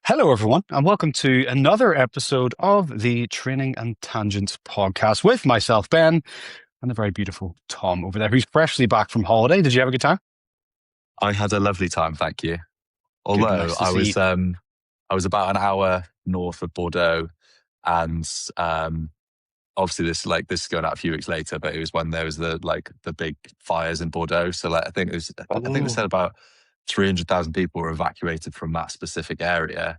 Hello, everyone, and welcome to another episode of the Training and Tangents podcast with myself, Ben, and the very beautiful Tom over there, who's freshly back from holiday. Did you have a good time? I had a lovely time, thank you. Good, Although nice to see you. I was about an hour north of Bordeaux, and obviously this is going out a few weeks later, but it was when there was the big fires in Bordeaux. So I think they Oh, said about 300,000 people were evacuated from that specific area.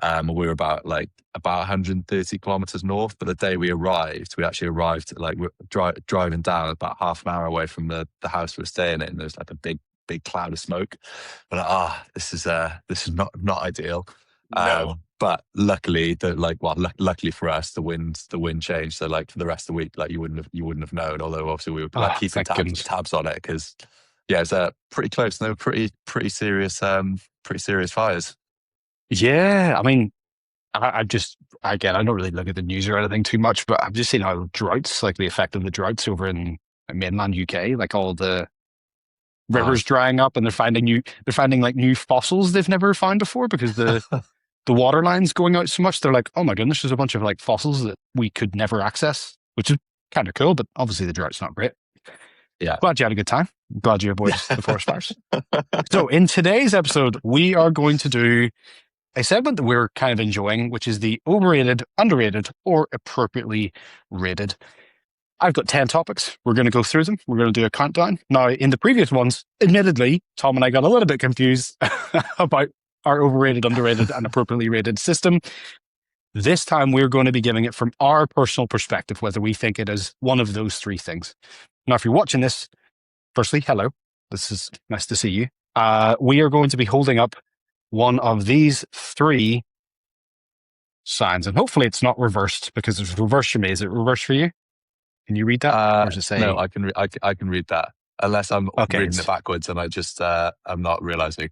We were about 130 kilometers north, but the day we actually arrived driving down about half an hour away from the house we were staying in. There was like a big cloud of smoke. But this is not ideal. no. But luckily, luckily for us, the wind changed. So like for the rest of the week, like you wouldn't have known. Although obviously we were like Ah, keeping thank goodness. tabs on it because yeah, it's pretty close. And they were pretty serious fires. Yeah, I mean, again, I don't really look at the news or anything too much, but I've just seen how droughts, like the effect of the droughts over in mainland UK, like all the Uh, rivers drying up and they're finding like new fossils they've never found before because the water lines going out so much. They're like, oh my goodness, there's a bunch of like fossils that we could never access, which is kind of cool, but obviously the drought's not great. yeah. Glad you had a good time. Glad you avoided the forest fires. So in today's episode, we are going to do a segment that we're kind of enjoying, which is the overrated, underrated, or appropriately rated. I've got 10 topics. We're going to go through them. We're going to do a countdown. Now, in the previous ones, admittedly, Tom and I got a little bit confused about our overrated, underrated, and appropriately rated system. This time, we're going to be giving it from our personal perspective, whether we think it is one of those three things. Now, if you're watching this, firstly, hello. This is nice to see you. We are going to be holding up one of these three signs, and hopefully it's not reversed because it's reversed for me. Is it reversed for you? Can you read that? Or does it no, say, I can read that unless I'm okay, reading it backwards and I'm not realizing.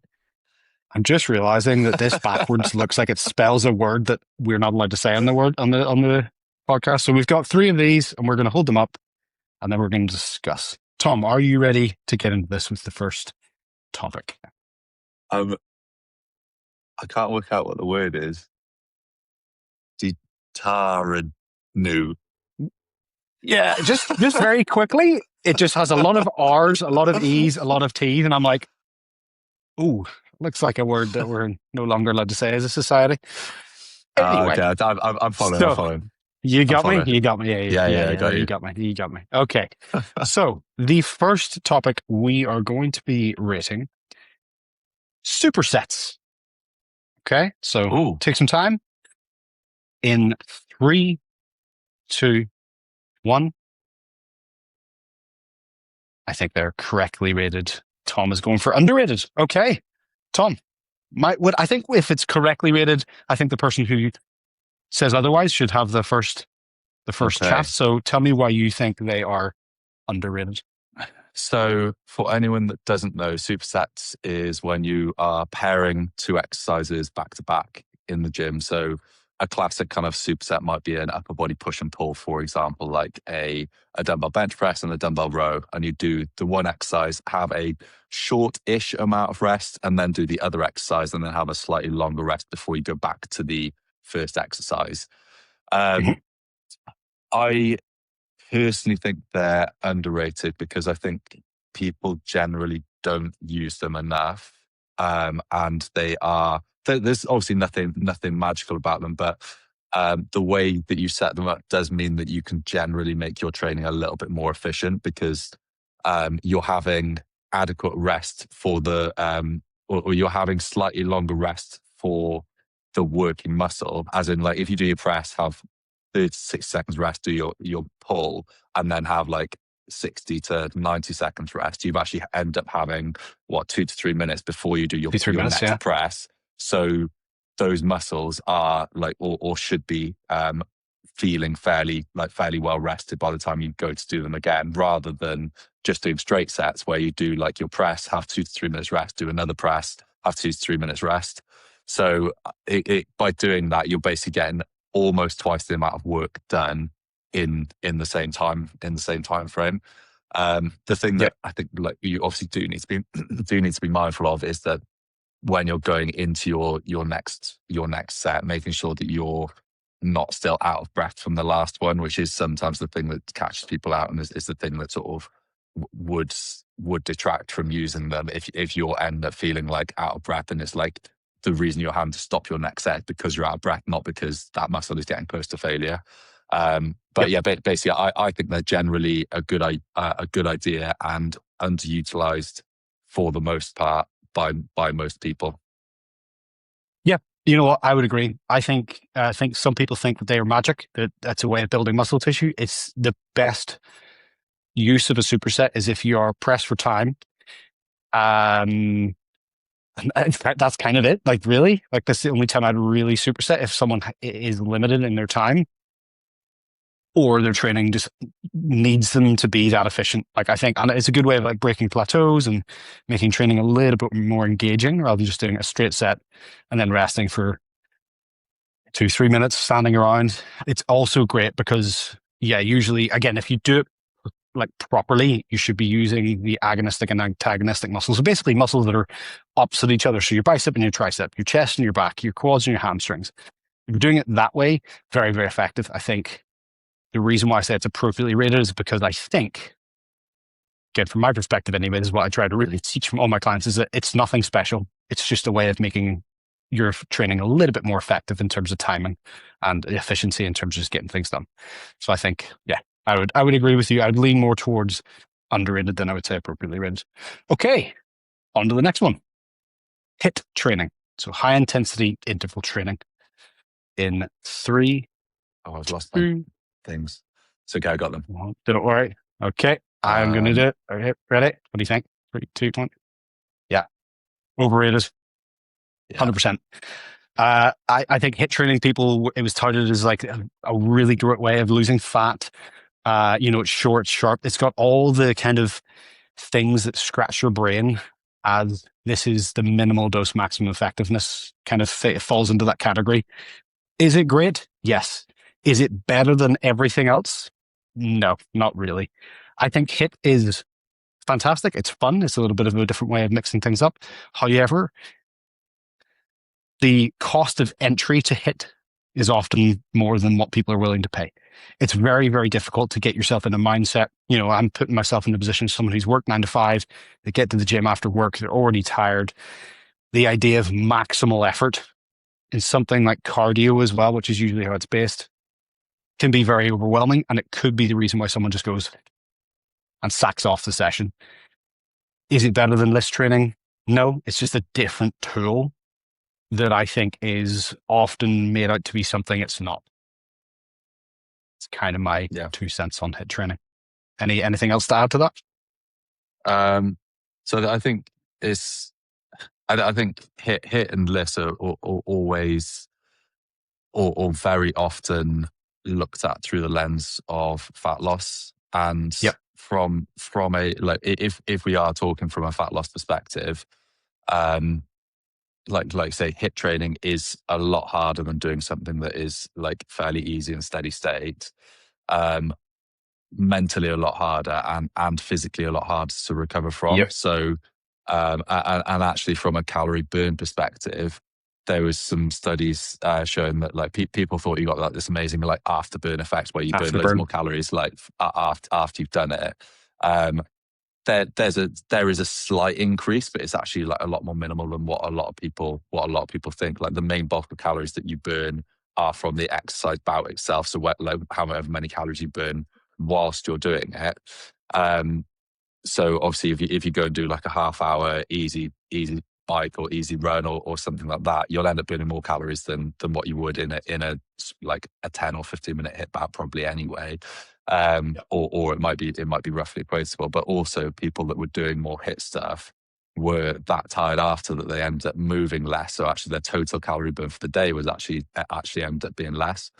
I'm just realizing that this backwards looks like it spells a word that we're not allowed to say on the podcast. So we've got three of these and we're going to hold them up and then we're going to discuss. Tom, are you ready to get into this with the first topic? Um, I can't work out what the word is. Detaranu. Yeah, just very quickly, it just has a lot of R's, a lot of E's, a lot of T's, and I'm like, ooh, looks like a word that we're no longer allowed to say as a society. Anyway, Okay, I'm following. I'm so following. you I'm got me? following. You got me. Yeah, Yeah, I got you you. got me. You got me. Okay. So the first topic we are going to be rating supersets. Okay. So Ooh, take some time in three, two, one. I think they're correctly rated. Tom is going for underrated. Okay. Tom, I think if it's correctly rated, I think the person who says otherwise should have the first chat. okay. So tell me why you think they are underrated. So for anyone that doesn't know, supersets is when you are pairing two exercises back to back in the gym. So a classic kind of superset might be an upper body push and pull, for example, like a dumbbell bench press and a dumbbell row. And you do the one exercise, have a short-ish amount of rest, and then do the other exercise, and then have a slightly longer rest before you go back to the first exercise. Um, Mhm. I personally think they're underrated because I think people generally don't use them enough. And there's obviously nothing magical about them, but the way that you set them up does mean that you can generally make your training a little bit more efficient because you're having adequate rest for or you're having slightly longer rest for the working muscle. As in, like if you do your press, have 36 seconds rest, do your pull, and then have like 60 to 90 seconds rest, you've actually end up having 2 to 3 minutes before you do your, 2 3 minutes, yeah. next press. So those muscles are like, or should be feeling fairly well rested by the time you go to do them again, rather than just doing straight sets where you do like your press, have 2 to 3 minutes rest, do another press, have 2 to 3 minutes rest. So by doing that, you're basically getting almost twice the amount of work done in the same time frame. The thing Yep. that I think like you obviously do need to be mindful of is that when you're going into your next set, making sure that you're not still out of breath from the last one, which is sometimes the thing that catches people out, and is the thing that sort of would detract from using them if you end up feeling like out of breath, and it's like the reason you're having to stop your next set because you're out of breath, not because that muscle is getting close to failure. But Yep. yeah, basically, I think they're generally a good idea and underutilized for the most part by most people. Yeah. You know what? I would agree. I think some people think that they are magic, that that's a way of building muscle tissue. It's the best use of a superset is if you are pressed for time. Um, in fact, that's kind of it. Like, really, like that's the only time I'd really superset if someone is limited in their time or their training just needs them to be that efficient. Like, I think, and it's a good way of like breaking plateaus and making training a little bit more engaging rather than just doing a straight set and then resting for 2, 3 minutes, standing around. It's also great because, yeah, usually, again, if you do it like properly, you should be using the agonistic and antagonistic muscles. So basically muscles that are opposite each other. So your bicep and your tricep, your chest and your back, your quads and your hamstrings. If you're doing it that way, very, very effective. I think the reason why I say it's appropriately rated is because I think, again, from my perspective anyway, this is what I try to really teach from all my clients, is that it's nothing special. It's just a way of making your training a little bit more effective in terms of timing and efficiency in terms of just getting things done. So I think, yeah, I would agree with you. I'd lean more towards underrated than I would say appropriately rated. Okay, on to the next one. HIIT training. So high intensity interval training in 3, Oh, I've lost my 2, things. It's okay, I got them. don't worry. Okay, I'm going to do it. Okay, ready? What do you think? 3, 2, 1. Yeah, overrated. Yeah. 100%. I think HIIT training people, it was touted as like a really great way of losing fat. It's short, sharp. It's got all the kind of things that scratch your brain as this is the minimal dose maximum effectiveness kind of it falls into that category. Is it great? Yes. Is it better than everything else? No, not really. I think HIIT is fantastic. It's fun. It's a little bit of a different way of mixing things up. However, the cost of entry to HIIT is often more than what people are willing to pay. It's very, very difficult to get yourself in a mindset. I'm putting myself in the position of someone who's worked 9 to 5. They get to the gym after work. They're already tired. The idea of maximal effort in something like cardio as well, which is usually how it's based, can be very overwhelming. And it could be the reason why someone just goes and sacks off the session. Is it better than list training? No, it's just a different tool that I think is often made out to be something it's not. It's kind of my 2 cents on HIIT training. Anything else to add to that? So I think I think HIIT and list are always or very often looked at through the lens of fat loss, and from a like if we are talking from a fat loss perspective, like say HIIT training is a lot harder than doing something that is like fairly easy and steady state. Mentally a lot harder and physically a lot harder to recover from. So and actually from a calorie burn perspective, there was some studies showing that like people thought you got like this amazing like afterburn effect where you burn loads more calories like after you've done it. There is a slight increase, but it's actually like a lot more minimal than what a lot of people think. Like the main bulk of calories that you burn are from the exercise bout itself. So like however many calories you burn whilst you're doing it. So obviously if you go and do like a half-hour easy bike or easy run or something like that, you'll end up burning more calories than what you would in a like a 10 or 15 minute HIIT bout probably anyway. Or it might be roughly equatable. But also people that were doing more HIIT stuff were that tired after that they ended up moving less. So actually their total calorie burn for the day was actually ended up being less.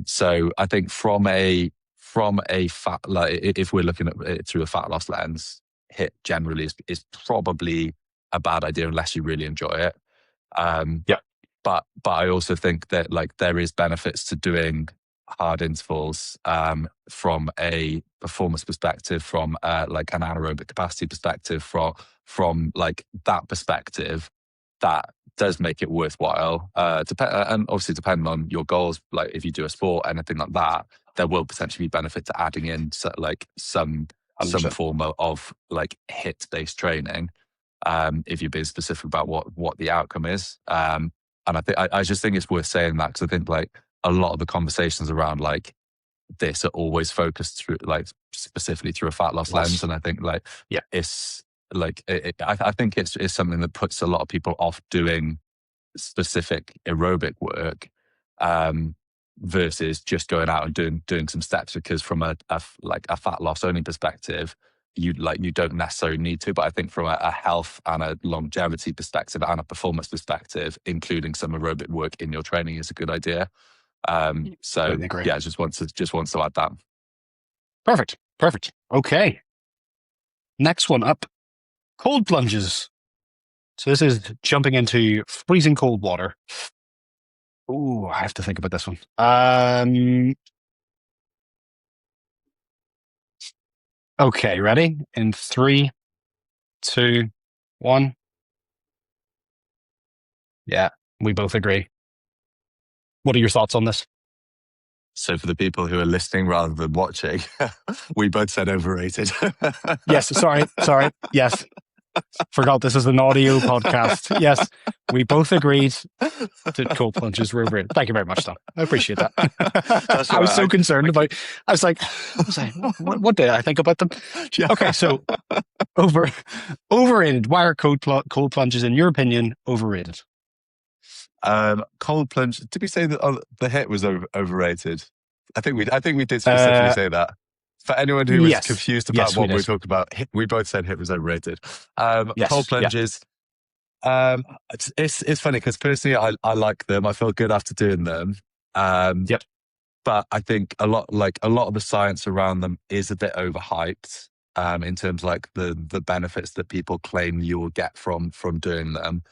So I think from a fat, like if we're looking at it through a fat loss lens, HIIT generally is probably a bad idea unless you really enjoy it. But I also think that like there is benefits to doing hard intervals from a performance perspective, from like an anaerobic capacity perspective, from like that perspective. that does make it worthwhile. And obviously depending on your goals, like if you do a sport, anything like that, there will potentially be benefit to adding in like some 100%. form of like HIIT based training, if you're being specific about what the outcome is. And I just think it's worth saying that, because I think like a lot of the conversations around like this are always focused through like specifically through a fat loss lens, Loss. and I think like Yeah. it's like I think it's something that puts a lot of people off doing specific aerobic work, versus just going out and doing some steps, because from like a fat loss only perspective, you don't necessarily need to. But I think from a health and a longevity perspective and a performance perspective, including some aerobic work in your training is a good idea. So Completely agree. yeah, just wants to add that. Perfect. Perfect. Okay. Next one up, cold plunges. So this is jumping into freezing cold water. Ooh, I have to think about this one. Okay, ready? In 3, 2, 1. Yeah, we both agree. What are your thoughts on this? So for the people who are listening rather than watching, we both said overrated. Yes, sorry. Yes, forgot this is an audio podcast. Yes, we both agreed that cold plunges were overrated. Thank you very much, Tom. I appreciate that. That's I was right. so concerned about. I was like, what did I think about them? Yeah. Okay, so overrated. Why are cold plunges, in your opinion, overrated? Cold plunge. Did we say that the HIIT was overrated? I think we did specifically say that. For anyone who was Yes, confused about yes, we what we were did. talking about, we both said HIIT was overrated. Cold Yes, yeah, plunges. It's funny because personally I like them. I feel good after doing them. yep, But I think a lot of the science around them is a bit overhyped, in terms of like the benefits that people claim you will get from doing them.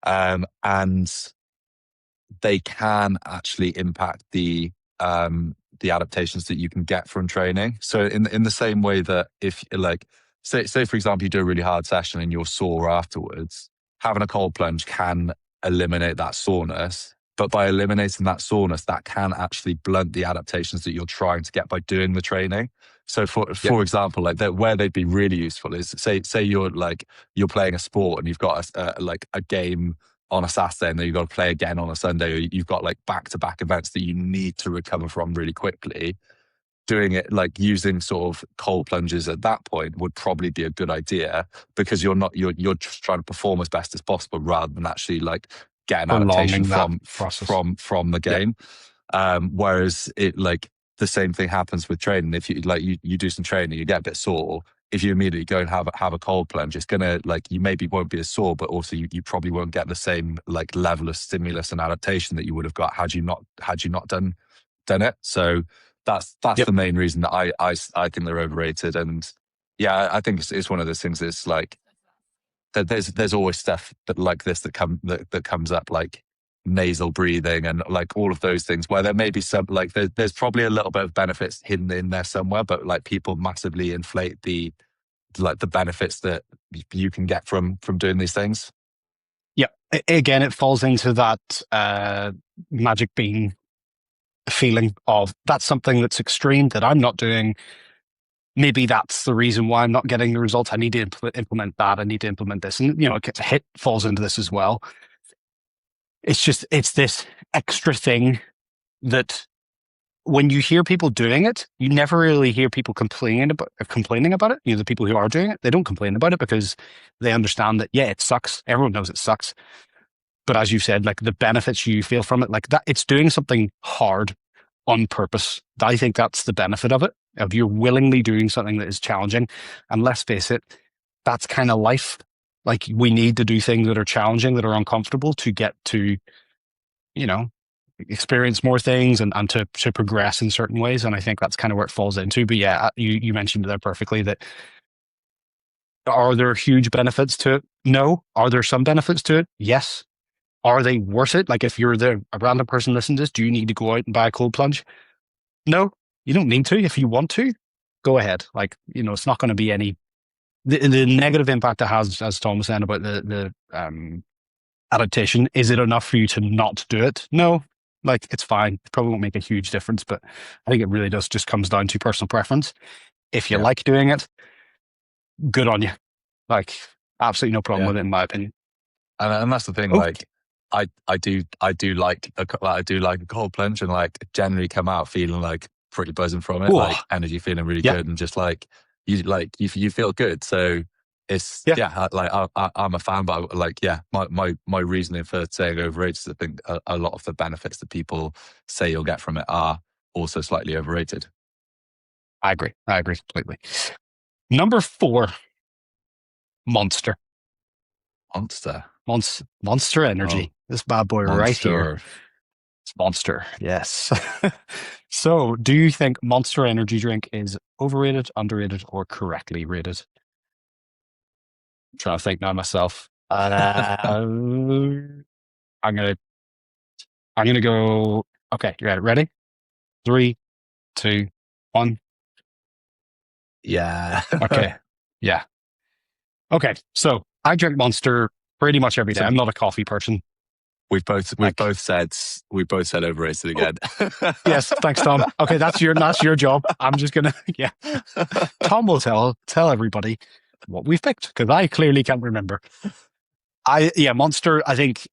And they can actually impact the adaptations that you can get from training. So in the same way that if like say for example you do a really hard session and you're sore afterwards, having a cold plunge can eliminate that soreness. But by eliminating that soreness, that can actually blunt the adaptations that you're trying to get by doing the training. So yep, for example, like where they'd be really useful is say you're playing a sport and you've got like a game on a Saturday and then you've got to play again on a Sunday, or you've got like back-to-back events that you need to recover from really quickly. Doing it like using sort of cold plunges at that point would probably be a good idea, because you're just trying to perform as best as possible rather than actually like get an adaptation prolonging that process. from the Yep, game. Whereas it like the same thing happens with training. If you like you do some training, you get a bit sore. If you immediately go and have a cold plunge, it's gonna like you maybe won't be as sore, but also you probably won't get the same like level of stimulus and adaptation that you would have got had you not done it. So that's yep, the main reason that I think they're overrated. And yeah, I think it's one of those things that's like that there's always stuff that like this that comes up, like nasal breathing and like all of those things, where there may be some like there's probably a little bit of benefits hidden in there somewhere, but like people massively inflate the benefits that you can get from doing these things. yep. Again, it falls into that magic bean feeling of that's something that's extreme that I'm not doing. Maybe that's the reason why I'm not getting the results. I need to implement that. I need to implement this. And, HIIT falls into this as well. It's this extra thing that when you hear people doing it, you never really hear people complaining about it. The people who are doing it, they don't complain about it because they understand that, yeah, it sucks. Everyone knows it sucks. But as you said, like the benefits you feel from it, like that, it's doing something hard on purpose. I think that's the benefit of it, of you're willingly doing something that is challenging. And let's face it, that's kind of life. Like we need to do things that are challenging, that are uncomfortable to get to, you know, experience more things and to progress in certain ways. And I think that's kind of where it falls into. But yeah, you mentioned there perfectly that are there huge benefits to it? No. Are there some benefits to it? Yes. Are they worth it? Like if you're a random person listening to this, do you need to go out and buy a cold plunge? No, you don't need to. If you want to, go ahead. Like, it's not going to be any, the negative impact it has, as Tom was saying about the adaptation. Is it enough for you to not do it? No, like it's fine. It probably won't make a huge difference, but I think it really does just comes down to personal preference. If you Yeah. like doing it, good on you. Like absolutely no problem Yeah. with it in my opinion. And that's the thing, Oh, like I do like I do like a cold plunge and like generally come out feeling like pretty buzzing from it, oh like energy feeling really yeah, good and just you feel good. So it's yeah, yeah, I'm a fan, but like yeah, my reasoning for saying overrated is I think a lot of the benefits that people say you'll get from it are also slightly overrated. I agree. I agree completely. Number 4, Monster. Monster. Monster Oh, Energy. This bad boy right here. monster. It's Monster. Yes. So, do you think Monster Energy drink is overrated, underrated, or correctly rated? I'm trying to think now myself. I'm gonna I'm gonna go. Okay, you got it. Ready? 3, 2, 1. Yeah. Okay. Yeah. Okay. So I drink Monster pretty much every day. So I'm not a coffee person. we've Like, both said overrated oh, again. yes, thanks, Tom. Okay, that's your job. I'm just gonna yeah. Tom will tell everybody what we've picked because I clearly can't remember. Monster. I think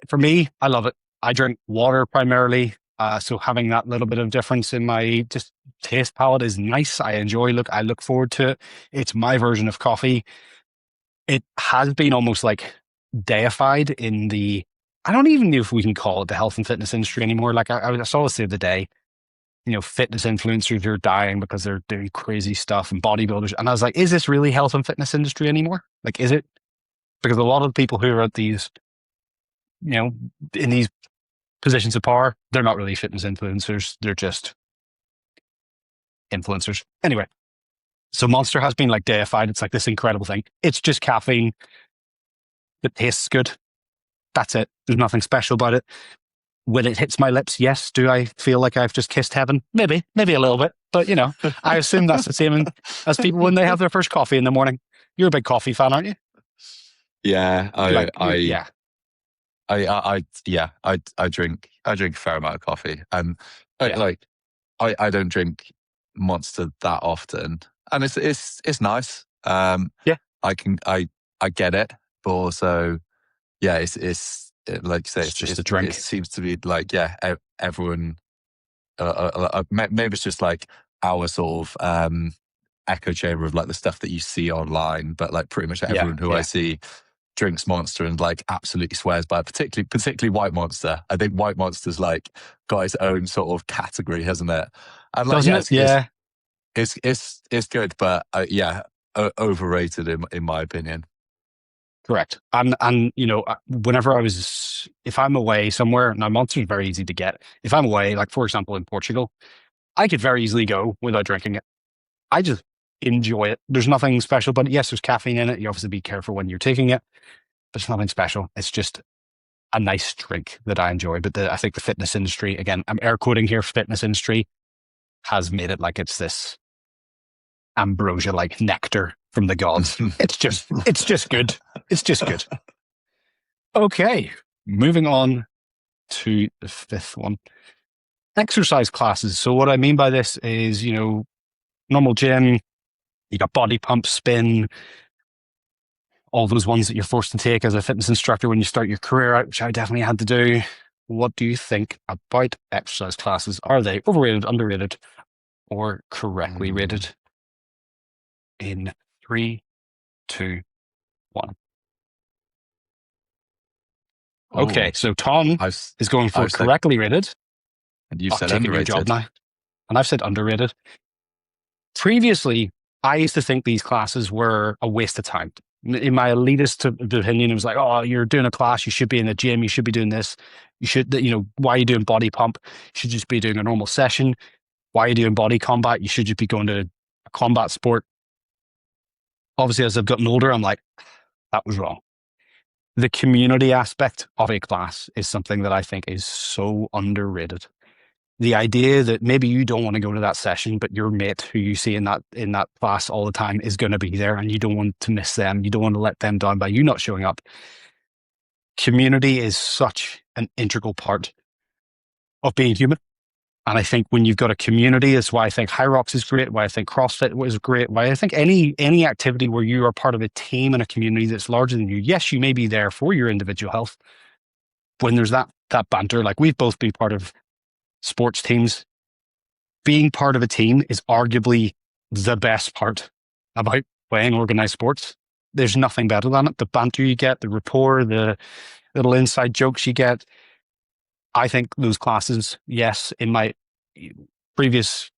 for me, I love it. I drink water primarily, so having that little bit of difference in my just taste palette is nice. I look forward to it. It's my version of coffee. It has been almost like deified in the. I don't even know if we can call it the health and fitness industry anymore. Like I saw this the other day. Fitness influencers are dying because they're doing crazy stuff and bodybuilders. And I was like, is this really health and fitness industry anymore? Like, is it? Because a lot of the people who are at these, you know, in these positions of power, they're not really fitness influencers. They're just influencers. Anyway, so Monster has been like deified. It's like this incredible thing. It's just caffeine that tastes good. That's it. There's nothing special about it. When it hits my lips, yes, do I feel like I've just kissed heaven? Maybe a little bit. But, I assume that's the same as people when they have their first coffee in the morning. You're a big coffee fan, aren't you? Yeah, Like, yeah, I drink a fair amount of coffee, and yeah, like I don't drink Monster that often, and it's nice. yeah. I get it, but also yeah, like you say, It's just a it drink. seems to be like yeah, everyone. Maybe it's just like our sort of echo chamber of like the stuff that you see online, but like pretty much Yeah, everyone who I yeah. see drinks Monster and like absolutely swears by it, particularly White Monster. I think White Monster's like got its own sort of category, hasn't it? And like Doesn't yeah, it? Yeah, it's good, but yeah, overrated in my opinion. correct. And whenever if I'm away somewhere, now Monster is very easy to get. If I'm away, like for example in Portugal, I could very easily go without drinking it. I just enjoy it. There's nothing special, but yes, there's caffeine in it. You obviously be careful when you're taking it. But it's nothing special. It's just a nice drink that I enjoy. But I think the fitness industry, again, I'm air quoting here, fitness industry has made it like it's this ambrosia like nectar from the gods. It's just good. It's just good. Okay. Moving on to the 5th one. Exercise classes. So what I mean by this is, normal gym, you got body pump, spin, all those ones that you're forced to take as a fitness instructor when you start your career out, which I definitely had to do. What do you think about exercise classes? Are they overrated, underrated, or correctly Mm. rated? In 3, 2, 1. Okay, Oh, so Tom I've s- is going for I've said correctly rated. and you've Oh, said taking your job underrated. now. And I've said underrated. Previously, I used to think these classes were a waste of time. In my elitist opinion, it was like, oh, you're doing a class, you should be in the gym, you should be doing this. You should, why are you doing body pump? You should just be doing a normal session. Why are you doing body combat? You should just be going to a combat sport. Obviously, as I've gotten older, I'm like, that was wrong. The community aspect of a class is something that I think is so underrated. The idea that maybe you don't want to go to that session, but your mate who you see in that class all the time is going to be there, and you don't want to miss them. You don't want to let them down by you not showing up. community is such an integral part of being human. And I think when you've got a community, that's why I think High Rocks is great, why I think CrossFit was great, why I think any activity where you are part of a team and a community that's larger than you. Yes, you may be there for your individual health. When there's that banter, like we've both been part of sports teams, being part of a team is arguably the best part about playing organized sports. There's nothing better than it. The banter you get, the rapport, the little inside jokes you get. I think those classes, yes, in my previous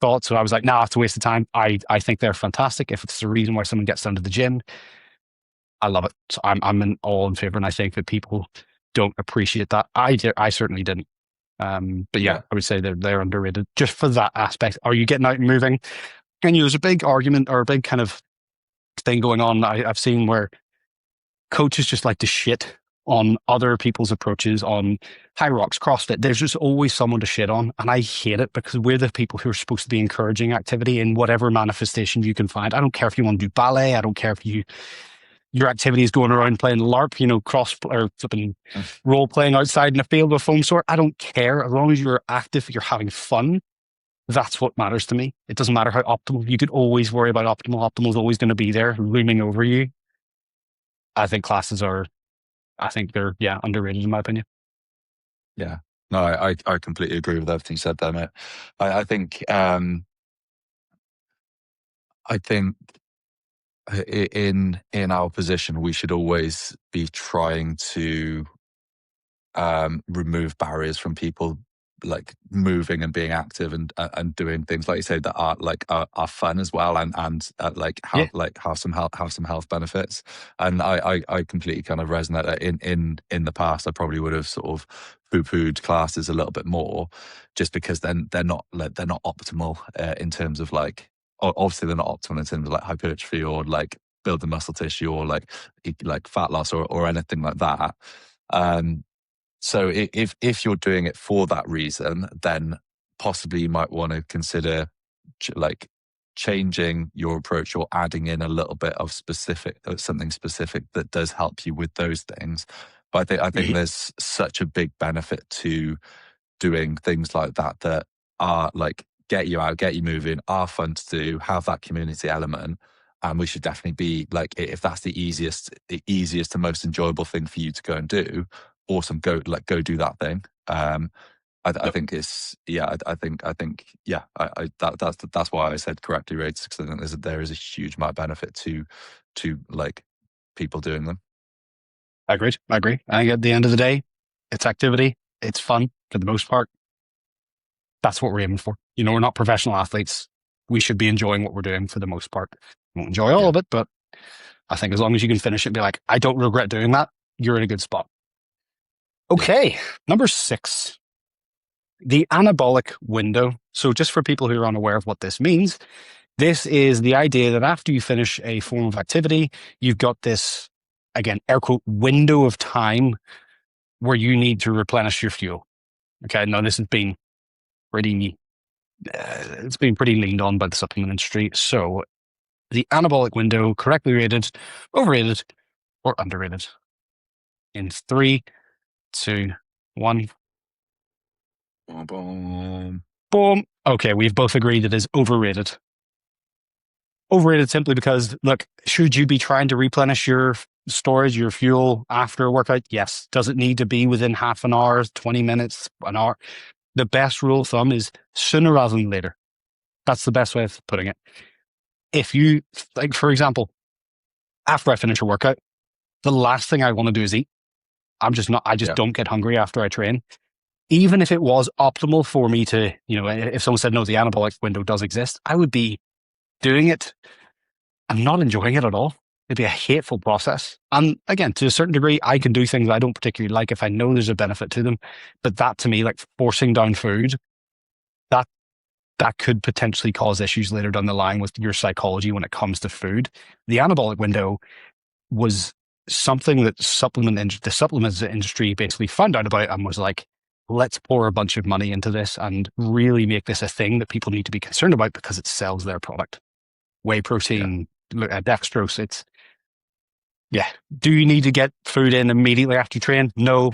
thoughts, so I was like, nah, it's a waste of time. I think they're fantastic. If it's the reason why someone gets down to the gym, I love it. So I'm all in favor, and I think that people don't appreciate that. I certainly didn't. But yeah, I would say they're underrated just for that aspect. Are you getting out and moving? And there's a big argument or a big kind of thing going on. I've seen where coaches just like to shit on other people's approaches on High Rocks, CrossFit. There's just always someone to shit on. And I hate it because we're the people who are supposed to be encouraging activity in whatever manifestation you can find. I don't care if you want to do ballet. I don't care if your activity is going around playing LARP, cross or flipping role playing outside in a field with foam sword. I don't care. As long as you're active, you're having fun. That's what matters to me. It doesn't matter how optimal. You could always worry about optimal. Optimal is always going to be there looming over you. I think classes they're underrated in my opinion. Yeah. No, I completely agree with everything you said there, mate. I think in our position, we should always be trying to remove barriers from people like moving and being active and doing things like you say that are fun as well and have some health benefits. And I completely kind of resonate that in the past I probably would have sort of poo-pooed classes a little bit more just because then they're not optimal in terms of like obviously they're not optimal in terms of like hypertrophy or like building muscle tissue or like fat loss or anything like that. So if you're doing it for that reason, then possibly you might want to consider changing your approach or adding in a little bit of something specific that does help you with those things. But I think there's such a big benefit to doing things like that are like get you out, get you moving, are fun to do, have that community element. And we should definitely be like, if that's the easiest and most enjoyable thing for you to go and do, awesome, go do that thing. I think it's that's why I said correctly rated, because I think there is a huge amount of benefit to like people doing them. I agree. I think at the end of the day, it's activity, it's fun for the most part. That's what we're aiming for. We're not professional athletes. We should be enjoying what we're doing for the most part. We won't enjoy all of it, but I think as long as you can finish it and be like, I don't regret doing that, you're in a good spot. Okay, number 6, the anabolic window. So just for people who are unaware of what this means, this is the idea that after you finish a form of activity, you've got this, again, air quote, window of time where you need to replenish your fuel. Okay, now this has been it's been pretty leaned on by the supplement industry. So the anabolic window, correctly rated, overrated, or underrated? In 3, 2, 1. Boom. Boom. Okay, we've both agreed it is overrated. Overrated simply because, look, should you be trying to replenish your storage, your fuel after a workout? Yes. Does it need to be within half an hour, 20 minutes, an hour? The best rule of thumb is sooner rather than later. That's the best way of putting it. If you, like, for example, after I finish a workout, the last thing I want to do is eat. I just don't get hungry after I train. Even if it was optimal for me to, if someone said, no, the anabolic window does exist, I would be doing it. I'm not enjoying it at all. It'd be a hateful process. And again, to a certain degree, I can do things I don't particularly like if I know there's a benefit to them. But that to me, like forcing down food, that could potentially cause issues later down the line with your psychology when it comes to food. The anabolic window was something that the supplements industry basically found out about and was like, let's pour a bunch of money into this and really make this a thing that people need to be concerned about because it sells their product. Whey protein, dextrose, Yeah. Do you need to get food in immediately after you train? No.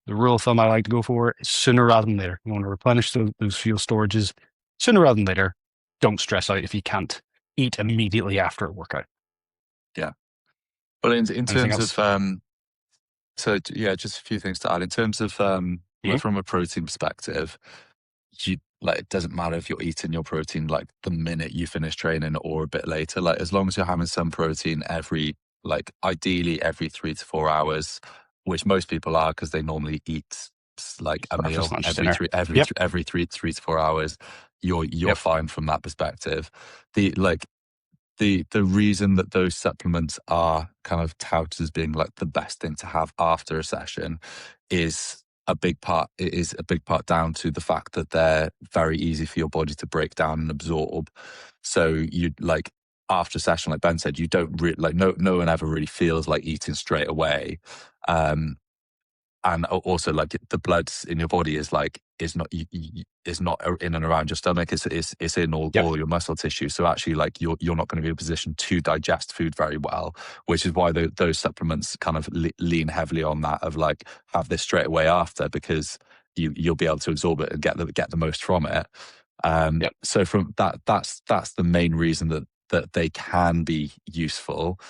The rule of thumb I like to go for is sooner rather than later. You want to replenish those fuel storages sooner rather than later. Don't stress out if you can't eat immediately after a workout. Yeah. Well, in Anything terms else? of so yeah, just a few things to add in terms of like Yeah. from a protein perspective. You like it doesn't matter if you're eating your protein like the minute you finish training or a bit later. Like as long as you're having some protein every like ideally every 3 to 4 hours, which most people are because they normally eat like a Breakfast, meal lunch, dinner. Yep. every 3 to 4 hours. You're Yep. fine from that perspective. The like the reason that those supplements are kind of touted as being like the best thing to have after a session is a big part. It is a big part down to the fact that they're very easy for your body to break down and absorb. So you like after a session, like Ben said, you don't really like no one ever really feels like eating straight away. Um, and also like the blood in your body is like is not in and around your stomach, it's in Yep. all your muscle tissue, so actually like you're not going to be in a position to digest food very well, which is why those supplements kind of lean heavily on that of like have this straight away after, because you'll be able to absorb it and get the most from it. Yep. So from that's the main reason that they can be useful.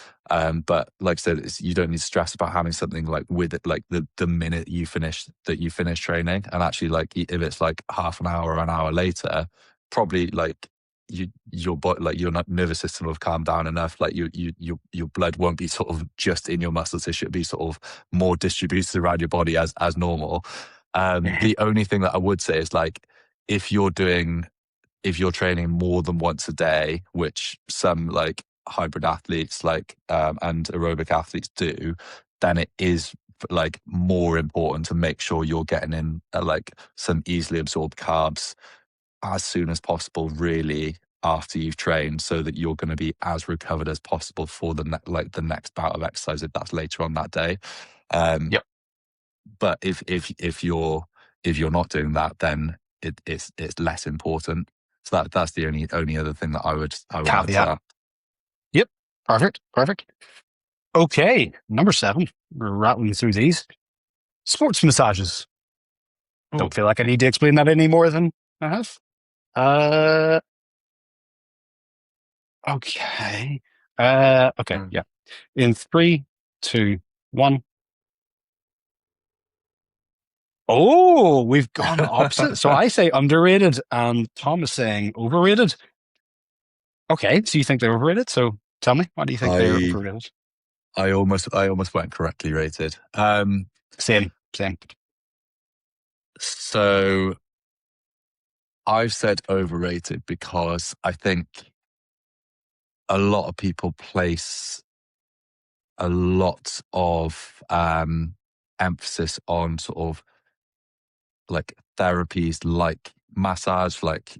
But like I said, you don't need to stress about having something like with it, like the minute you finish training, and actually like if it's like half an hour or an hour later, probably like your body, like your nervous system will have calmed down enough. Like your blood won't be sort of just in your muscle tissue; it'll be sort of more distributed around your body as normal. The only thing that I would say is like if you're doing if you're training more than once a day, which some like hybrid athletes like and aerobic athletes do, then it is like more important to make sure you're getting in like some easily absorbed carbs as soon as possible, really, after you've trained, so that you're going to be as recovered as possible for like the next bout of exercise if that's later on that day. Um, Yep. but if you're not doing that, then it's less important. So that's the only other thing that I would add to Caveat. that. Yep. Perfect. Perfect. Okay. Number 7. We're rattling through these. Sports massages. Oh, Don't feel like I need to explain that any more than I have. Uh, okay. Okay. mm. Yeah. In 3, 2, 1. Oh, we've gone opposite. So I say underrated and Tom is saying overrated. Okay. So you think they're overrated? So tell me, why do you think they're I overrated? I almost went correctly rated. Same. Same. So I've said overrated because I think a lot of people place a lot of emphasis on sort of like therapies like massage, like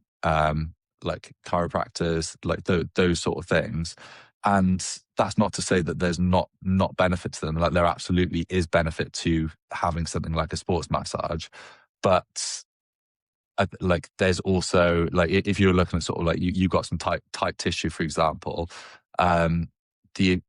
chiropractors, like those sort of things. And that's not to say that there's not benefit to them. Like there absolutely is benefit to having something like a sports massage, but like there's also like if you're looking at sort of like you got some tight tissue, for example, the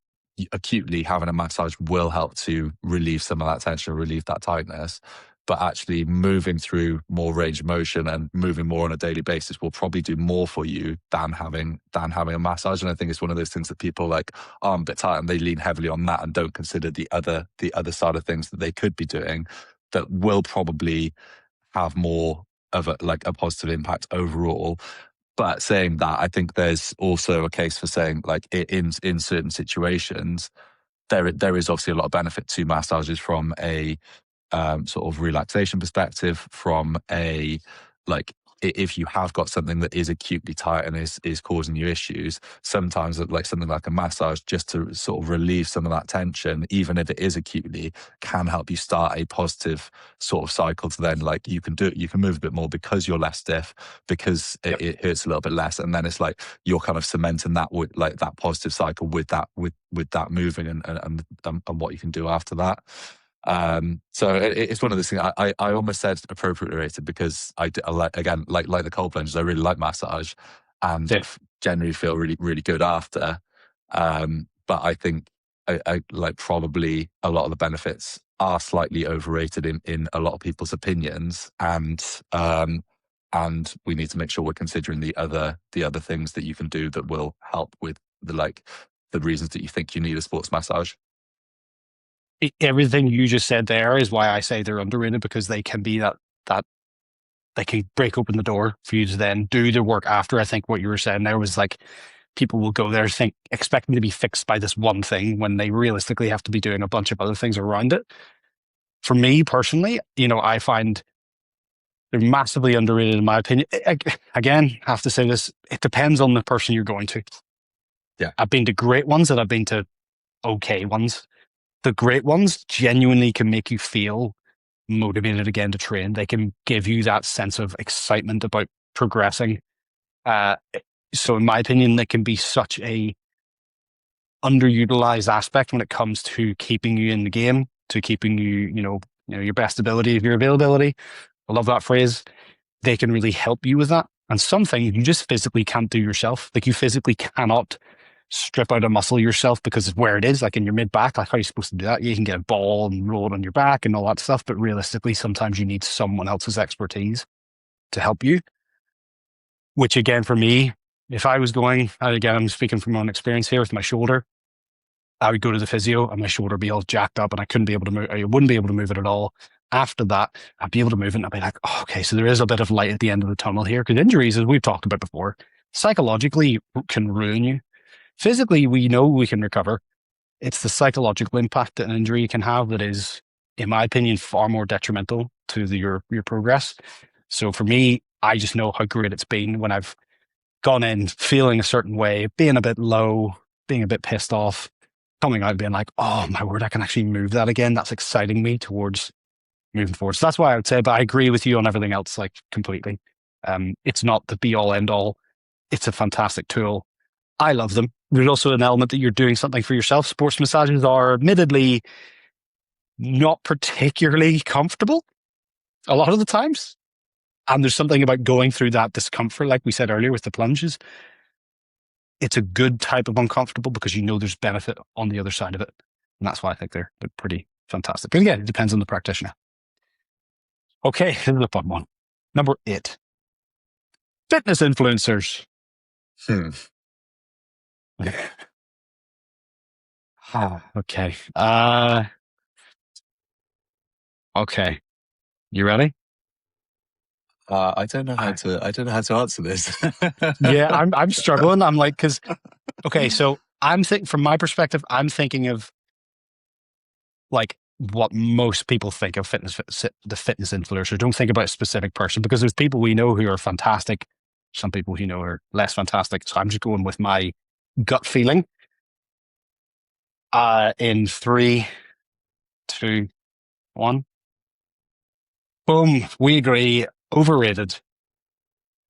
acutely having a massage will help to relieve some of that tension, relieve that tightness. But actually moving through more range of motion and moving more on a daily basis will probably do more for you than having a massage. And I think it's one of those things that people like, oh, I'm a bit tight, and they lean heavily on that and don't consider the other side of things that they could be doing that will probably have more of a positive impact overall. But saying that, I think there's also a case for saying like in certain situations, there is obviously a lot of benefit to massages from a sort of relaxation perspective, from a like if you have got something that is acutely tight and is causing you issues, sometimes like something like a massage just to sort of relieve some of that tension, even if it is acutely, can help you start a positive sort of cycle to then like you can move a bit more because you're less stiff, because Yep. it hurts a little bit less, and then it's like you're kind of cementing that with like that positive cycle with that moving and what you can do after that. So it's one of those things. I almost said appropriately rated because I like, again, like the cold plunges, I really like massage and Same. generally feel really really good after. But I think I like probably a lot of the benefits are slightly overrated in a lot of people's opinions, and we need to make sure we're considering the other things that you can do that will help with the reasons that you think you need a sports massage. Everything you just said there is why I say they're underrated, because they can be that they can break open the door for you to then do the work after. I think what you were saying there was like people will go there expecting to be fixed by this one thing when they realistically have to be doing a bunch of other things around it. For me personally, I find they're massively underrated in my opinion. Again, I have to say this, it depends on the person you're going to. Yeah. I've been to great ones and I've been to okay ones. The great ones genuinely can make you feel motivated again to train. They can give you that sense of excitement about progressing. So in my opinion, they can be such a underutilized aspect when it comes to keeping you in the game, to keeping your best ability of your availability. I love that phrase. They can really help you with that. And some things you just physically can't do yourself. Like you physically cannot strip out a muscle yourself because of where it is, like in your mid back. Like how are you supposed to do that? You can get a ball and roll it on your back and all that stuff. But realistically, sometimes you need someone else's expertise to help you. Which again, for me, if I was going, again, I'm speaking from my own experience here with my shoulder, I would go to the physio and my shoulder would be all jacked up and I couldn't be able to move. I wouldn't be able to move it at all. After that, I'd be able to move it and I'd be like, oh, okay, so there is a bit of light at the end of the tunnel here. Because injuries, as we've talked about before, psychologically can ruin you. Physically, we know we can recover. It's the psychological impact that an injury can have that is, in my opinion, far more detrimental to your progress. So for me, I just know how great it's been when I've gone in feeling a certain way, being a bit low, being a bit pissed off, coming out being like, oh my word, I can actually move that again. That's exciting me towards moving forward. So that's why I would say, but I agree with you on everything else, like completely. It's not the be all end all. It's a fantastic tool. I love them. There's also an element that you're doing something for yourself. Sports massages are admittedly not particularly comfortable a lot of the times. And there's something about going through that discomfort, like we said earlier with the plunges. It's a good type of uncomfortable because you know there's benefit on the other side of it. And that's why I think they're pretty fantastic. But again, it depends on the practitioner. Okay, here's the fun one. Number 8. Fitness influencers. Okay. Okay. You ready? I don't know how to. I don't know how to answer this. Yeah, I'm struggling. I'm like, because okay, so I'm thinking from my perspective, I'm thinking of like what most people think of the fitness influencer. Don't think about a specific person because there's people we know who are fantastic, some people who know are less fantastic. So I'm just going with my gut feeling. In 3, 2, 1. Boom. We agree. Overrated.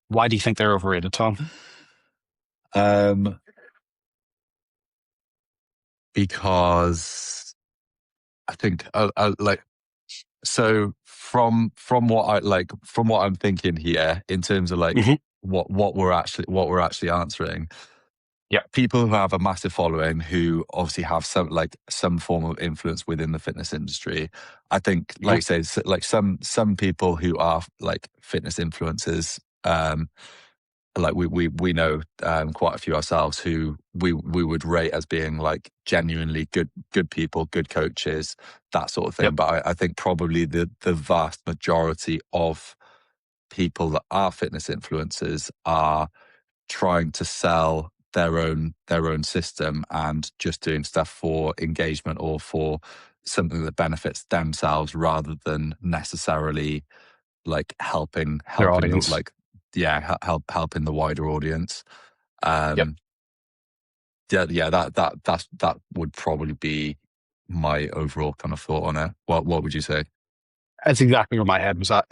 Why do you think they're overrated, Tom? Because I think like so from what I'm thinking here in terms of like what we're actually answering. Yeah. People who have a massive following who obviously have some form of influence within the fitness industry. I think, like you say, like some people who are like fitness influencers, like we know quite a few ourselves who we would rate as being like genuinely good people, good coaches, that sort of thing. Yep. But I think probably the vast majority of people that are fitness influencers are trying to sell their own system and just doing stuff for engagement or for something that benefits themselves rather than necessarily like helping Their audience. like helping the wider audience. Yep. That would probably be my overall kind of thought on it. What would you say? That's exactly where my head was at.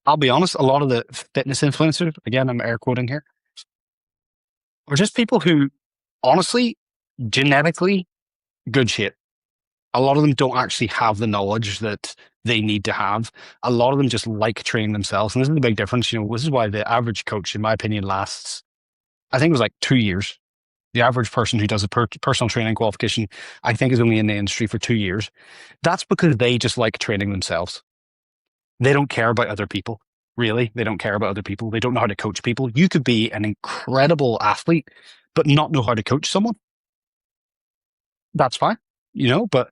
I'll be honest, a lot of the fitness influencers, again, I'm air quoting here, are just people who, honestly, genetically, good shit. A lot of them don't actually have the knowledge that they need to have. A lot of them just like training themselves. And this is the big difference. This is why the average coach, in my opinion, lasts, I think it was like 2 years. The average person who does a personal training qualification, I think, is only in the industry for 2 years. That's because they just like training themselves. They don't care about other people, really. They don't care about other people. They don't know how to coach people. You could be an incredible athlete, but not know how to coach someone. That's fine, but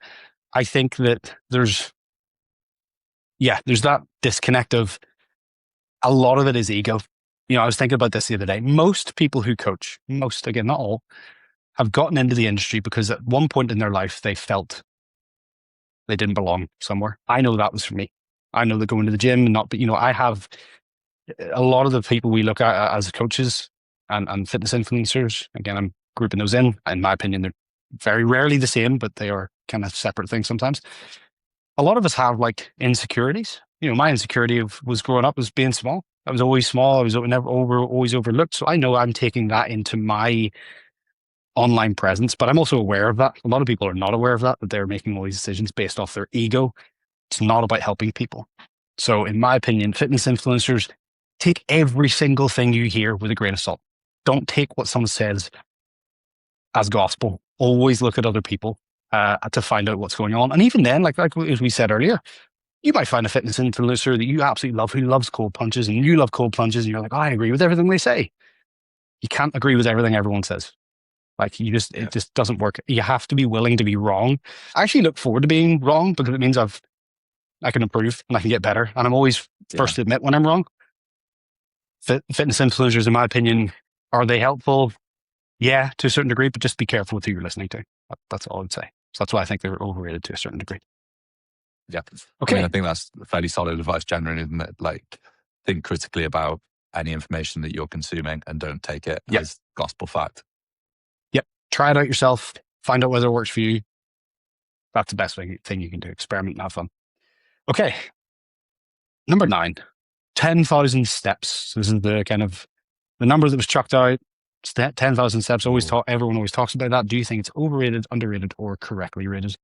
I think that there's that disconnect of a lot of it is ego. I was thinking about this the other day. Most people who coach, most, again, not all, have gotten into the industry because at one point in their life, they felt they didn't belong somewhere. I know that was for me. I know that going to the gym and not, but I have a lot of the people we look at as coaches and fitness influencers. Again, I'm grouping those in. In my opinion, they're very rarely the same, but they are kind of separate things sometimes. A lot of us have like insecurities. My insecurity was growing up was being small. I was always small. I was always overlooked. So I know I'm taking that into my online presence, but I'm also aware of that. A lot of people are not aware of that they're making all these decisions based off their ego. It's not about helping people. So in my opinion, fitness influencers, take every single thing you hear with a grain of salt. Don't take what someone says as gospel. Always look at other people to find out what's going on. And even then, like as we said earlier, you might find a fitness influencer that you absolutely love, who loves cold plunges, and you love cold plunges, and you're like, oh, I agree with everything they say. You can't agree with everything everyone says. Like it just doesn't work. You have to be willing to be wrong. I actually look forward to being wrong because it means I can improve and I can get better. And I'm always first to admit when I'm wrong. Fitness influencers, in my opinion, are they helpful? Yeah, to a certain degree, but just be careful with who you're listening to. That's all I would say. So that's why I think they're overrated to a certain degree. Yeah. Okay. I think that's fairly solid advice generally, isn't it? Like, think critically about any information that you're consuming and don't take it as gospel fact. Yep. Try it out yourself. Find out whether it works for you. That's the best thing you can do. Experiment and have fun. Okay. Number 9, 10,000 steps. So this is the kind of the number that was chucked out. 10,000 steps. Everyone always talks about that. Do you think it's overrated, underrated, or correctly rated?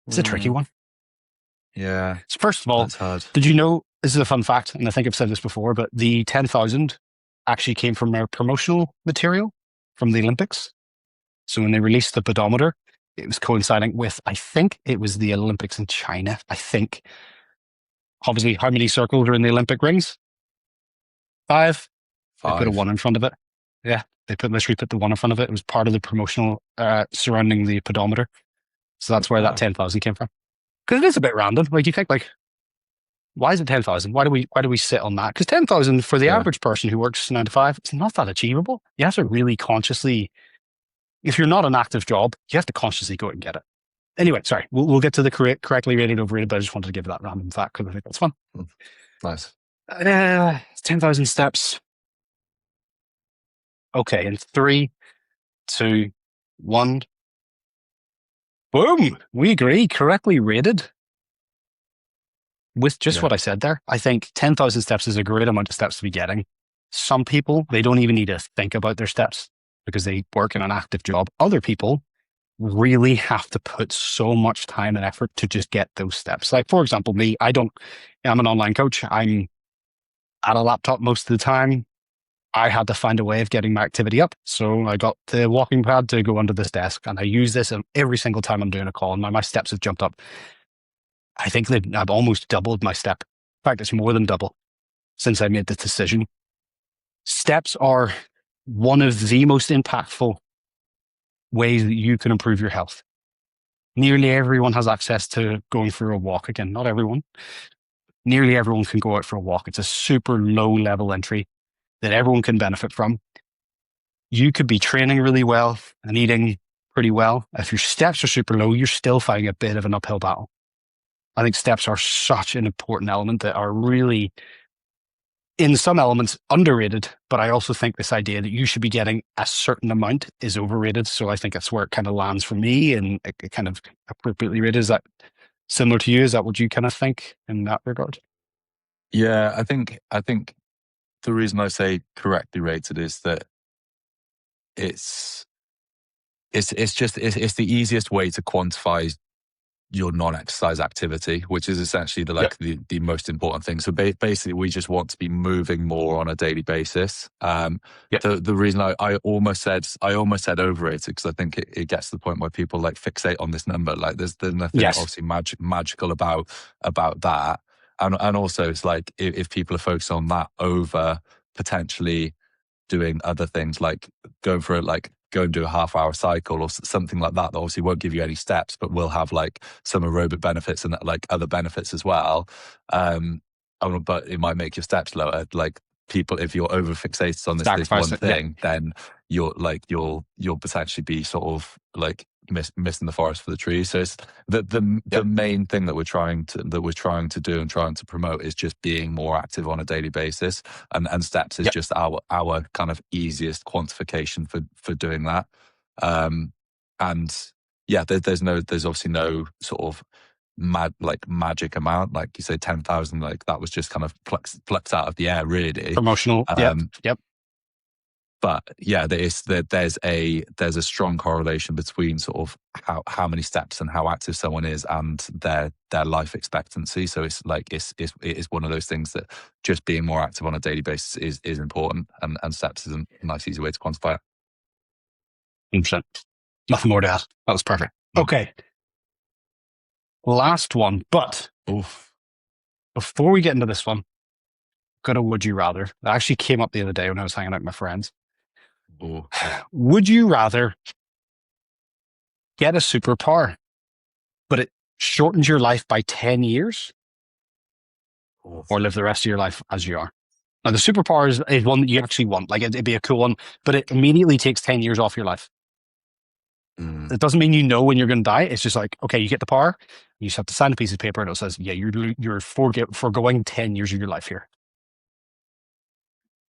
It's a tricky one. Yeah. So first of all, did you know, this is a fun fact, and I think I've said this before, but the 10,000 actually came from our promotional material from the Olympics. So when they released the pedometer, it was coinciding with, I think it was the Olympics in China. I think. Obviously, how many circles are in the Olympic rings? 5. They put a 1 in front of it. Yeah, they literally put the 1 in front of it. It was part of the promotional surrounding the pedometer. So that's where that 10,000 came from. Because it is a bit random. Like you think, like, why is it 10,000? Why do we sit on that? Because 10,000 for the average person who works 9 to 5, it's not that achievable. You have to really consciously, if you're not an active job, you have to consciously go out and get it. Anyway, sorry, we'll get to the correctly rated, overrated, but I just wanted to give that random fact because I think that's fun. Nice. 10,000 steps. Okay, in 3, 2, 1. Boom! We agree. Correctly rated. With just what I said there, I think 10,000 steps is a great amount of steps to be getting. Some people, they don't even need to think about their steps because they work in an active job. Other people really have to put so much time and effort to just get those steps. Like, for example, me, I'm an online coach. I'm at a laptop most of the time. I had to find a way of getting my activity up. So I got the walking pad to go under this desk, and I use this every single time I'm doing a call. And now my steps have jumped up. I think that I've almost doubled my step. In fact, it's more than double since I made this decision. Steps are one of the most impactful ways that you can improve your health. Nearly everyone has access to going for a walk. Again, not everyone. Nearly everyone can go out for a walk. It's a super low level entry that everyone can benefit from. You could be training really well and eating pretty well. If your steps are super low, you're still fighting a bit of an uphill battle. I think steps are such an important element that are really, in some elements, underrated. But I also think this idea that you should be getting a certain amount is overrated. So I think that's where it kind of lands for me, and it kind of appropriately rated. Is that similar to you? Is that what you kind of think in that regard? Yeah, I think the reason I say correctly rated is that it's the easiest way to quantify your non-exercise activity, which is essentially Yep. the most important thing. So basically, we just want to be moving more on a daily basis. Yep. The reason I almost said overrated, because I think it gets to the point where people like fixate on this number. Like there's nothing Yes. obviously magical about that, and also it's like if people are focused on that over potentially doing other things like going for it, like go and do a half-hour cycle or something like that obviously won't give you any steps, but will have like some aerobic benefits and like other benefits as well. But it might make your steps lower. Like people, if you're over fixated on this Sacrifice one it. Yep. thing, then you'll potentially be sort of like missing the forest for the trees. So it's the Yep. main thing that we're trying to do and trying to promote is just being more active on a daily basis, and steps is Yep. just our kind of easiest quantification for doing that. And yeah, there's obviously no sort of magic amount, like you say 10,000, like that was just kind of plucked out of the air really. Promotional. Yep. Yep. But yeah, there's a strong correlation between sort of how many steps and how active someone is and their life expectancy. So it's like it is one of those things that just being more active on a daily basis is important, and steps is a nice easy way to quantify it. 100%. Nothing more to add. That was perfect. Mm. Okay. Last one. But Oof. before we get into this one, got a would you rather. That actually came up the other day when I was hanging out with my friends. Ooh. Would you rather get a superpower, but it shortens your life by 10 years, or live the rest of your life as you are? Now, the superpower is one that you actually want. Like, it'd be a cool one, but it immediately takes 10 years off your life. Mm. It doesn't mean you know when you're going to die. It's just like, okay, you get the power. You just have to sign a piece of paper and it says, yeah, you're foregoing 10 years of your life here.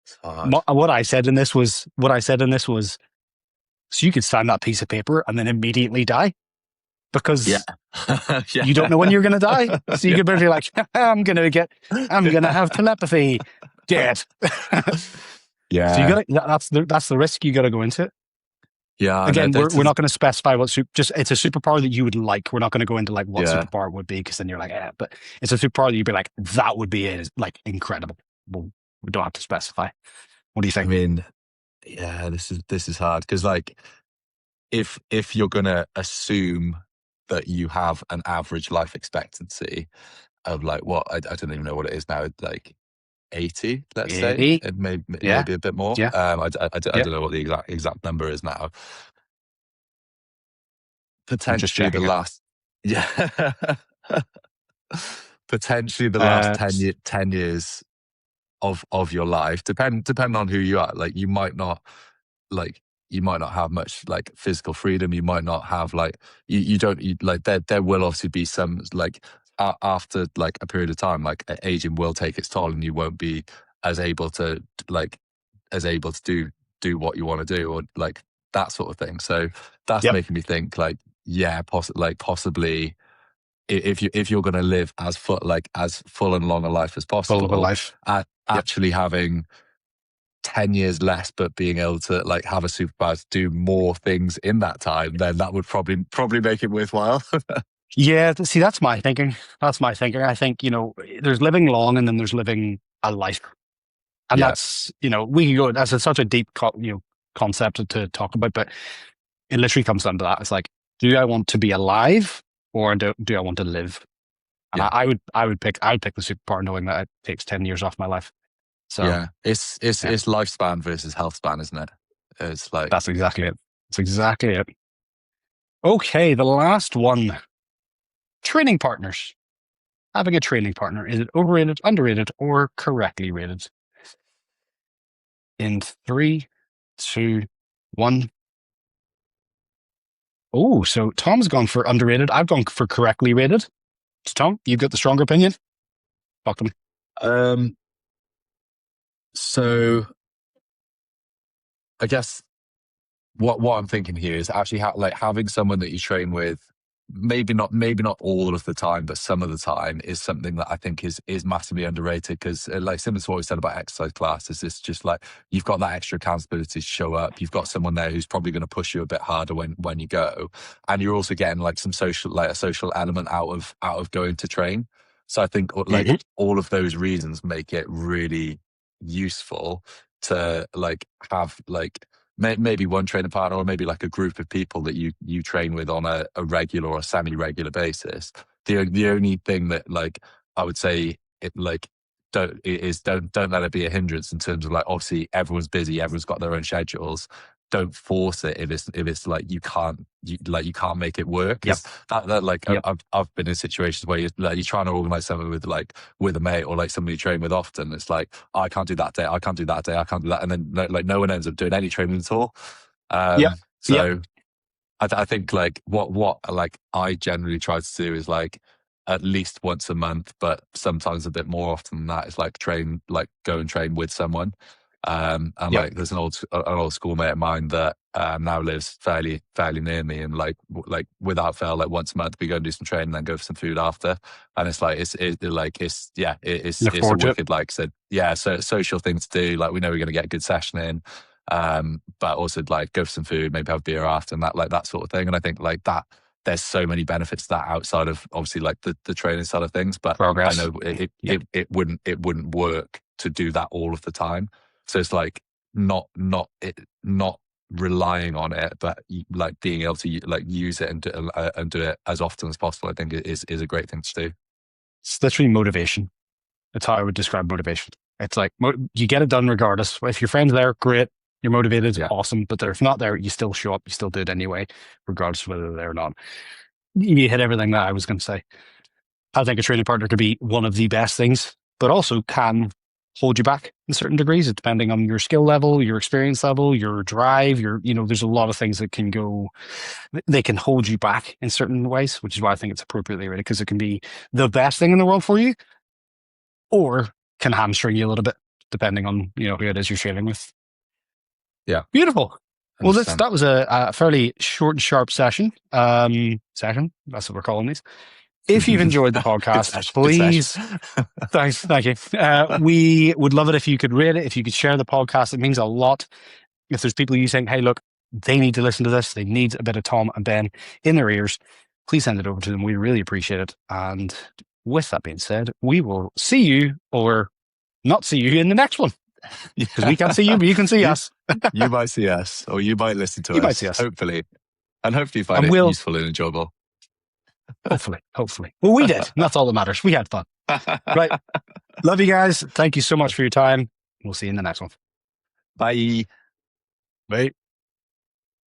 It's hard. What I said in this was, so you could sign that piece of paper and then immediately die, because Yeah. Yeah. you don't know when you're going to die. So you could be like, I'm going to have telepathy. Dead. Yeah. So that's the risk you got to go into. Yeah. Again, we're not going to specify what it's a superpower that you would like. We're not going to go into like what Yeah. superpower it would be, because then you're like, but it's a superpower that you'd be like, that would be like incredible. Well, we don't have to specify. What do you I think? mean, yeah, this is hard, because like if you're gonna assume that you have an average life expectancy of like what I don't even know what it is now, like 80, let's say, 80? and maybe Yeah. a bit more. Yeah. I Yeah. don't know what the exact number is now. I'm just Potentially the checking it. last, yeah, potentially the last 10 years of your life, depend on who you are. Like like you might not have much like physical freedom. You might not have like like there will obviously be some like after like a period of time, like aging will take its toll, and you won't be as able to do what you want to do, or like that sort of thing. So that's Yep. making me think like, yeah, possibly if you're going to live as full and long a life as Full of a possible, life. Yep. actually having 10 years less, but being able to like have a superpower to do more things in that time, then that would probably make it worthwhile. Yeah. See, that's my thinking. I think, there's living long and then there's living a life. And Yeah. that's, we can go, that's such a deep, concept to talk about, but it literally comes down to that. It's like, do I want to be alive, or do I want to live? And Yeah. I would pick the superpower, knowing that it takes 10 years off my life. So Yeah. It's lifespan versus health span, isn't it? It's like, that's exactly it. Okay. The last one, training partners. Having a training partner, is it overrated, underrated, or correctly rated? In 3, 2, 1. Oh, so Tom's gone for underrated. I've gone for correctly rated. So Tom, you've got the stronger opinion. Talk to me. So I guess what I'm thinking here is actually like having someone that you train with maybe not all of the time, but some of the time is something that I think is massively underrated because like similar to what we said about exercise classes, it's just like you've got that extra accountability to show up. You've got someone there who's probably going to push you a bit harder when you go, and you're also getting like some social like a social element out of going to train. So I think like Mhm. all of those reasons make it really useful to like have like maybe one training partner or maybe like a group of people that you train with on a regular or a semi-regular basis. The only thing that like I would say it like don't let it be a hindrance in terms of like obviously everyone's busy, everyone's got their own schedules. Don't force it if it's like you can't make it work Yep. because that like Yep. I've been in situations where you're trying to organize something with a mate or like somebody you train with often. It's like, oh, I can't do that day, I can't do that day, I can't do that, and then like no one ends up doing any training at all. Yep. Yep. So I think like what like I generally try to do is like at least once a month, but sometimes a bit more often than that is like go and train with someone. And Yep. like there's an old schoolmate of mine that now lives fairly near me, and like without fail, like once a month we go and do some training, and then go for some food after. And it's like Look it's a forward to it. wicked like said yeah, so social thing to do. Like we know we're going to get a good session in, but also like go for some food, maybe have beer after, and that sort of thing. And I think like that there's so many benefits to that outside of obviously like the training side of things. But I Progress. know it Yep. it, it wouldn't work to do that all of the time. So it's like not relying on it, but like being able to like use it and do it as often as possible. I think is a great thing to do. It's literally motivation. That's how I would describe motivation. It's like you get it done regardless. If your friend's there, great. You're motivated, Yeah, awesome. But if not there, you still show up. You still do it anyway, regardless of whether they're there or not. You hit everything that I was going to say. I think a training partner could be one of the best things, but also can hold you back in certain degrees, depending on your skill level, your experience level, your drive, there's a lot of things that can go, they can hold you back in certain ways, which is why I think it's appropriately rated because it can be the best thing in the world for you or can hamstring you a little bit, depending on, who it is you're training with. yeah, Beautiful. Well, 100%. that was a fairly short and sharp session. Session. That's what we're calling these. If you've enjoyed the Good podcast, session. Good please. session. Thanks. Thank you. We would love it if you could rate it, if you could share the podcast. It means a lot. If there's people you think, hey, look, they need to listen to this, they need a bit of Tom and Ben in their ears, please send it over to them. We really appreciate it. And with that being said, we will see you or not see you in the next one because we can't see you, but you can see you, us. you might see us, or you might listen to You might see us, us. hopefully, and hopefully you find And it we'll, useful and enjoyable. hopefully. Well, we did. And that's all that matters. We had fun. Right. Love you guys. Thank you so much for your time. We'll see you in the next one. Bye. Bye.